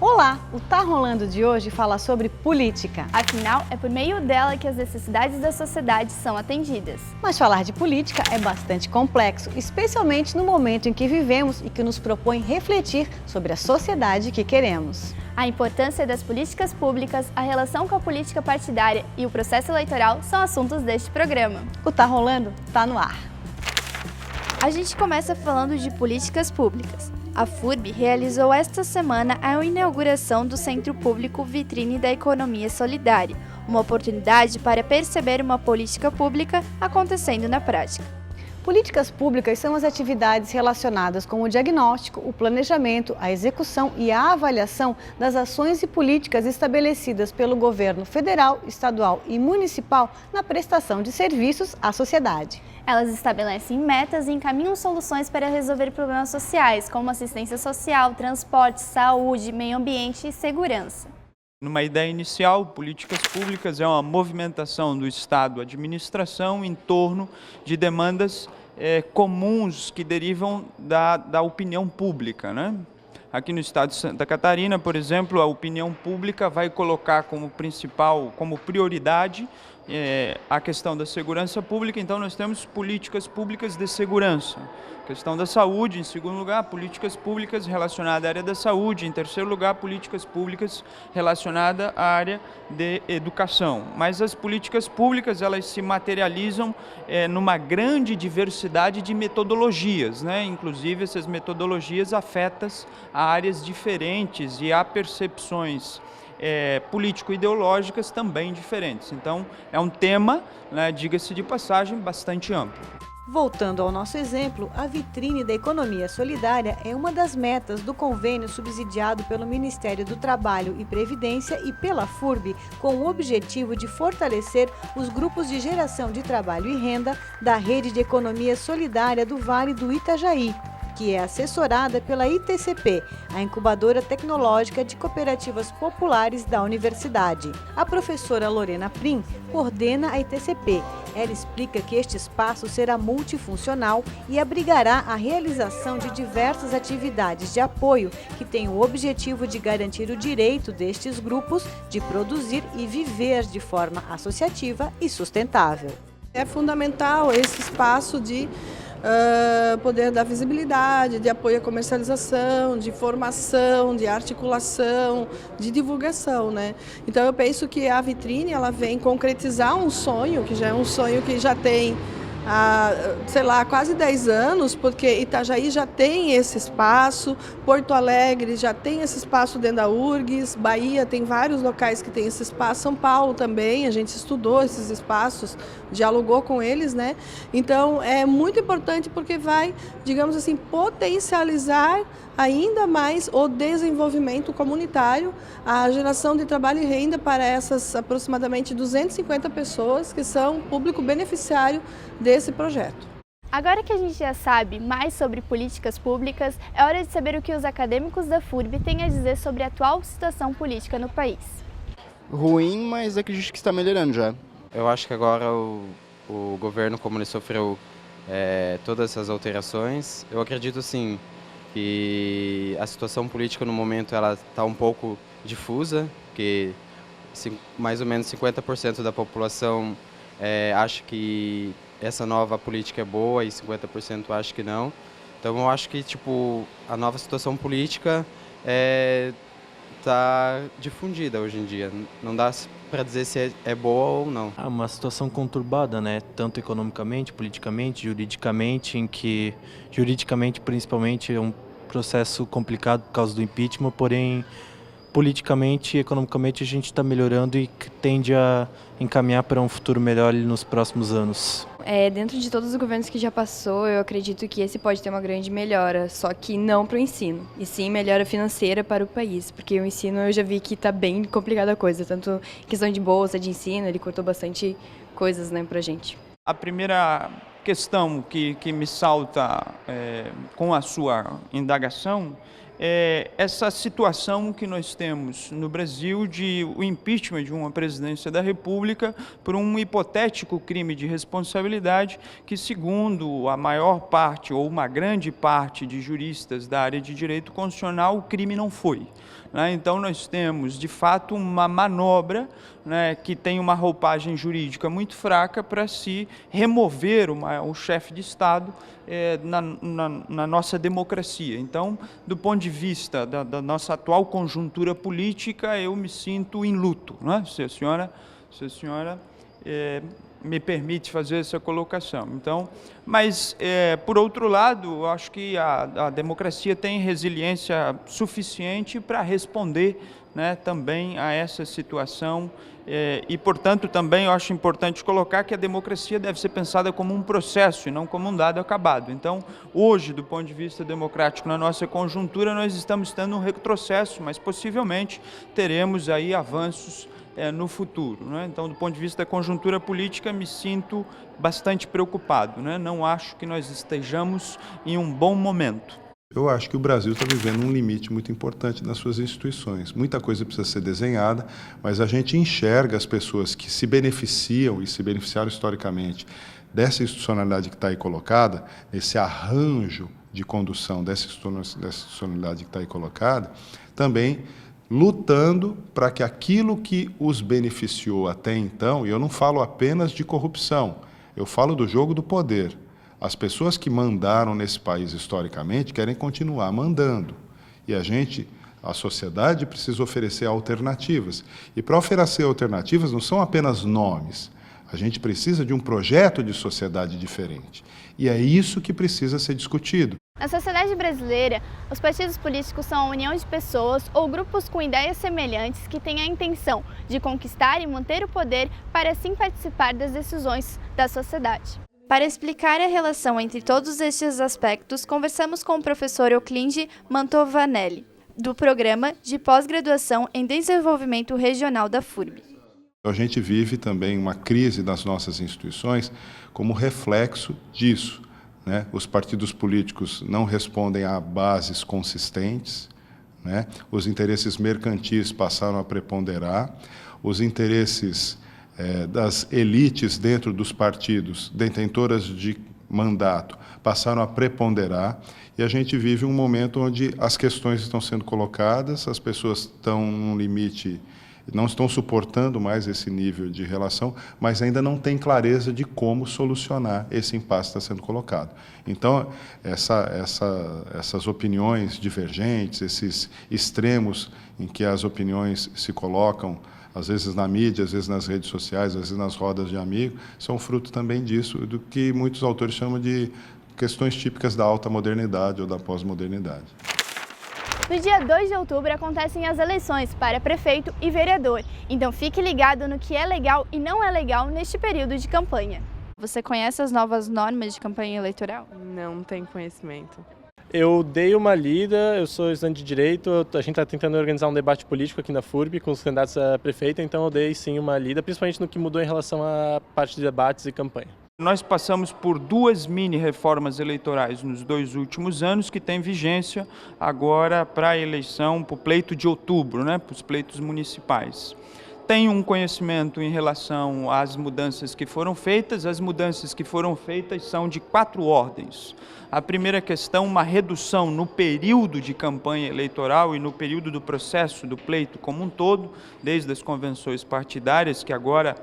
Olá, o Tá Rolando de hoje fala sobre política. Afinal, é por meio dela que as necessidades da sociedade são atendidas. Mas falar de política é bastante complexo, especialmente no momento em que vivemos e que nos propõe refletir sobre a sociedade que queremos. A importância das políticas públicas, a relação com a política partidária e o processo eleitoral são assuntos deste programa. O Tá Rolando tá no ar. A gente começa falando de políticas públicas. A FURB realizou esta semana a inauguração do Centro Público Vitrine da Economia Solidária, uma oportunidade para perceber uma política pública acontecendo na prática. Políticas públicas são as atividades relacionadas com o diagnóstico, o planejamento, a execução e a avaliação das ações e políticas estabelecidas pelo governo federal, estadual e municipal na prestação de serviços à sociedade. Elas estabelecem metas e encaminham soluções para resolver problemas sociais, como assistência social, transporte, saúde, meio ambiente e segurança. Numa ideia inicial, políticas públicas é uma movimentação do Estado, administração, em torno de demandas comuns que derivam da opinião pública, né? Aqui no estado de Santa Catarina, por exemplo, a opinião pública vai colocar como prioridade a questão da segurança pública. Então nós temos políticas públicas de segurança. Questão da saúde, em segundo lugar, políticas públicas relacionadas à área da saúde, em terceiro lugar, políticas públicas relacionadas à área de educação. Mas as políticas públicas, elas se materializam numa grande diversidade de metodologias, né? Inclusive essas metodologias afetam a áreas diferentes e há percepções político-ideológicas também diferentes. Então, é um tema, né, diga-se de passagem, bastante amplo. Voltando ao nosso exemplo, a vitrine da economia solidária é uma das metas do convênio subsidiado pelo Ministério do Trabalho e Previdência e pela FURB, com o objetivo de fortalecer os grupos de geração de trabalho e renda da rede de economia solidária do Vale do Itajaí, que é assessorada pela ITCP, a Incubadora Tecnológica de Cooperativas Populares da Universidade. A professora Lorena Prim coordena a ITCP. Ela explica que este espaço será multifuncional e abrigará a realização de diversas atividades de apoio que têm o objetivo de garantir o direito destes grupos de produzir e viver de forma associativa e sustentável. É fundamental esse espaço de poder dar visibilidade, de apoio à comercialização, de formação, de articulação, de divulgação, né? Então eu penso que a vitrine ela vem concretizar um sonho, que já é um sonho que já tem quase 10 anos, porque Itajaí já tem esse espaço, Porto Alegre já tem esse espaço dentro da URGS, Bahia tem vários locais que tem esse espaço, São Paulo também, a gente estudou esses espaços, dialogou com eles, né? Então é muito importante porque vai, digamos assim, potencializar ainda mais o desenvolvimento comunitário, a geração de trabalho e renda para essas aproximadamente 250 pessoas que são público beneficiário desse projeto. Agora que a gente já sabe mais sobre políticas públicas, é hora de saber o que os acadêmicos da FURB têm a dizer sobre a atual situação política no país. Ruim, mas acredito que está melhorando já. Eu acho que agora o governo, como ele sofreu todas essas alterações, eu acredito sim que a situação política no momento ela está um pouco difusa, que mais ou menos 50% da população acha que essa nova política é boa e 50% acha que não. Então eu acho que a nova situação política está difundida hoje em dia. Não dá para dizer se é boa ou não. É uma situação conturbada, né? Tanto economicamente, politicamente, juridicamente, em que juridicamente principalmente é um processo complicado por causa do impeachment, porém politicamente e economicamente a gente está melhorando e tende a encaminhar para um futuro melhor nos próximos anos. Dentro de todos os governos que já passou, eu acredito que esse pode ter uma grande melhora, só que não para o ensino, e sim melhora financeira para o país, porque o ensino eu já vi que está bem complicada a coisa, tanto em questão de bolsa, de ensino, ele cortou bastante coisas, né, para a gente. A primeira questão que me salta com a sua indagação essa situação que nós temos no Brasil de o impeachment de uma presidência da República por um hipotético crime de responsabilidade que, segundo a maior parte ou uma grande parte de juristas da área de direito constitucional, o crime não foi. Então, nós temos, de fato, uma manobra, que tem uma roupagem jurídica muito fraca para se remover o chefe de Estado na nossa democracia. Então, do ponto de vista da nossa atual conjuntura política, eu me sinto em luto, se a senhora me permite fazer essa colocação. Então, mas, por outro lado, eu acho que a democracia tem resiliência suficiente para responder também a essa situação e, portanto, também eu acho importante colocar que a democracia deve ser pensada como um processo e não como um dado acabado. Então, hoje, do ponto de vista democrático, na nossa conjuntura, nós estamos tendo um retrocesso, mas possivelmente teremos aí avanços no futuro. Então, do ponto de vista da conjuntura política, me sinto bastante preocupado. Não acho que nós estejamos em um bom momento. Eu acho que o Brasil está vivendo um limite muito importante nas suas instituições. Muita coisa precisa ser desenhada, mas a gente enxerga as pessoas que se beneficiam e se beneficiaram historicamente dessa institucionalidade que está aí colocada, esse arranjo de condução dessa institucionalidade que está aí colocada, também lutando para que aquilo que os beneficiou até então, e eu não falo apenas de corrupção, eu falo do jogo do poder. As pessoas que mandaram nesse país historicamente querem continuar mandando. E a sociedade precisa oferecer alternativas. E para oferecer alternativas não são apenas nomes. A gente precisa de um projeto de sociedade diferente. E é isso que precisa ser discutido. Na sociedade brasileira, os partidos políticos são a união de pessoas ou grupos com ideias semelhantes que têm a intenção de conquistar e manter o poder para assim participar das decisões da sociedade. Para explicar a relação entre todos estes aspectos, conversamos com o professor Euclide Mantovanelli, do Programa de Pós-Graduação em Desenvolvimento Regional da FURB. A gente vive também uma crise das nossas instituições como reflexo disso. Os partidos políticos não respondem a bases consistentes, os interesses mercantis passaram a preponderar, os interesses das elites dentro dos partidos, detentoras de mandato, passaram a preponderar, e a gente vive um momento onde as questões estão sendo colocadas, as pessoas estão num limite, não estão suportando mais esse nível de relação, mas ainda não tem clareza de como solucionar esse impasse que está sendo colocado. Então, essas opiniões divergentes, esses extremos em que as opiniões se colocam, às vezes na mídia, às vezes nas redes sociais, às vezes nas rodas de amigos, são fruto também disso, do que muitos autores chamam de questões típicas da alta modernidade ou da pós-modernidade. No dia 2 de outubro acontecem as eleições para prefeito e vereador, então fique ligado no que é legal e não é legal neste período de campanha. Você conhece as novas normas de campanha eleitoral? Não tenho conhecimento. Eu dei uma lida, eu sou estudante de Direito, a gente está tentando organizar um debate político aqui na FURB com os candidatos a prefeito, então eu dei sim uma lida, principalmente no que mudou em relação à parte de debates e campanha. Nós passamos por 2 mini-reformas eleitorais nos 2 últimos anos, que têm vigência agora para a eleição, para o pleito de outubro, para os pleitos municipais. Tenho um conhecimento em relação às mudanças que foram feitas. As mudanças que foram feitas são de 4 ordens. A primeira questão, uma redução no período de campanha eleitoral e no período do processo do pleito como um todo, desde as convenções partidárias, que agora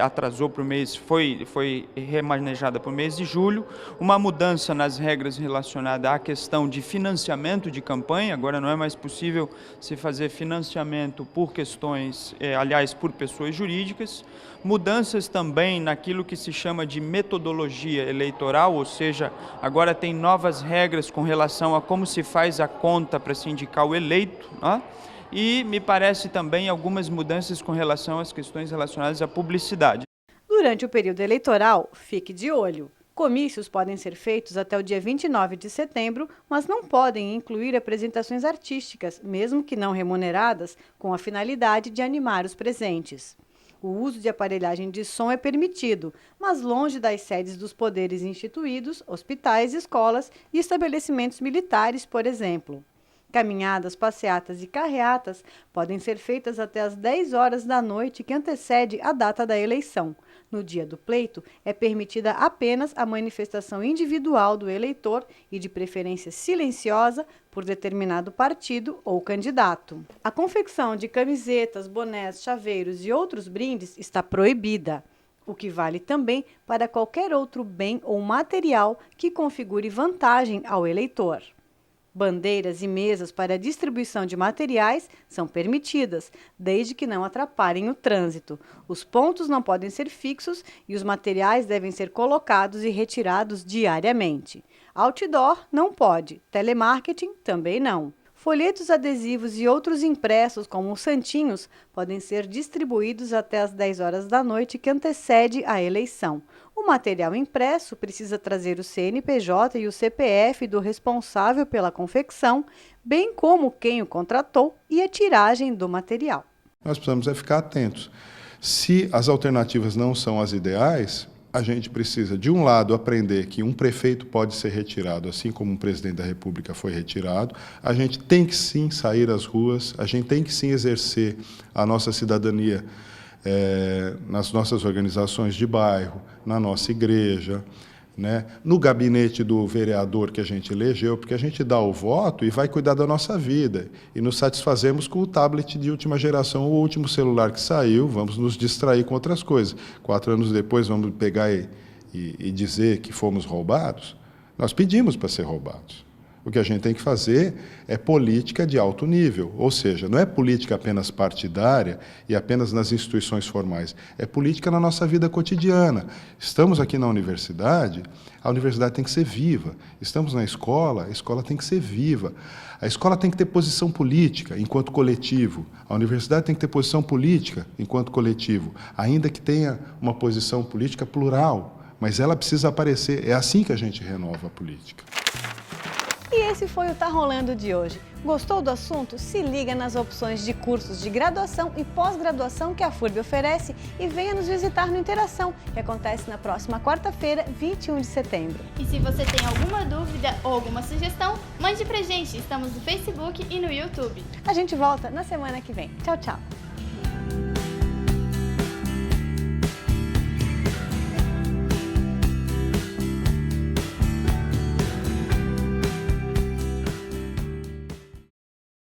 atrasou para o mês, foi remanejada para o mês de julho. Uma mudança nas regras relacionadas à questão de financiamento de campanha. Agora não é mais possível se fazer financiamento por questões, aliás, por pessoas jurídicas. Mudanças também naquilo que se chama de metodologia eleitoral, ou seja, agora tem novas regras com relação a como se faz a conta para se indicar o eleito, e me parece também algumas mudanças com relação às questões relacionadas à publicidade. Durante o período eleitoral, fique de olho. Comícios podem ser feitos até o dia 29 de setembro, mas não podem incluir apresentações artísticas, mesmo que não remuneradas, com a finalidade de animar os presentes. O uso de aparelhagem de som é permitido, mas longe das sedes dos poderes instituídos, hospitais, escolas e estabelecimentos militares, por exemplo. Caminhadas, passeatas e carreatas podem ser feitas até às 10 horas da noite que antecede a data da eleição. No dia do pleito, é permitida apenas a manifestação individual do eleitor e, de preferência silenciosa, por determinado partido ou candidato. A confecção de camisetas, bonés, chaveiros e outros brindes está proibida, o que vale também para qualquer outro bem ou material que configure vantagem ao eleitor. Bandeiras e mesas para distribuição de materiais são permitidas, desde que não atrapalhem o trânsito. Os pontos não podem ser fixos e os materiais devem ser colocados e retirados diariamente. Outdoor não pode, telemarketing também não. Folhetos adesivos e outros impressos, como os santinhos, podem ser distribuídos até às 10 horas da noite que antecede a eleição. O material impresso precisa trazer o CNPJ e o CPF do responsável pela confecção, bem como quem o contratou e a tiragem do material. Nós precisamos ficar atentos. Se as alternativas não são as ideais, a gente precisa, de um lado, aprender que um prefeito pode ser retirado, assim como um presidente da República foi retirado. A gente tem que, sim, sair às ruas, a gente tem que, sim, exercer a nossa cidadania nas nossas organizações de bairro, na nossa igreja, né, no gabinete do vereador que a gente elegeu, porque a gente dá o voto e vai cuidar da nossa vida. E nos satisfazemos com o tablet de última geração, o último celular que saiu, vamos nos distrair com outras coisas. 4 anos depois vamos pegar e dizer que fomos roubados? Nós pedimos para ser roubados. O que a gente tem que fazer é política de alto nível, ou seja, não é política apenas partidária e apenas nas instituições formais, é política na nossa vida cotidiana. Estamos aqui na universidade, a universidade tem que ser viva. Estamos na escola, a escola tem que ser viva. A escola tem que ter posição política enquanto coletivo, a universidade tem que ter posição política enquanto coletivo, ainda que tenha uma posição política plural, mas ela precisa aparecer, é assim que a gente renova a política. E esse foi o Tá Rolando de hoje. Gostou do assunto? Se liga nas opções de cursos de graduação e pós-graduação que a FURB oferece e venha nos visitar no Interação, que acontece na próxima quarta-feira, 21 de setembro. E se você tem alguma dúvida ou alguma sugestão, mande pra gente. Estamos no Facebook e no YouTube. A gente volta na semana que vem. Tchau, tchau!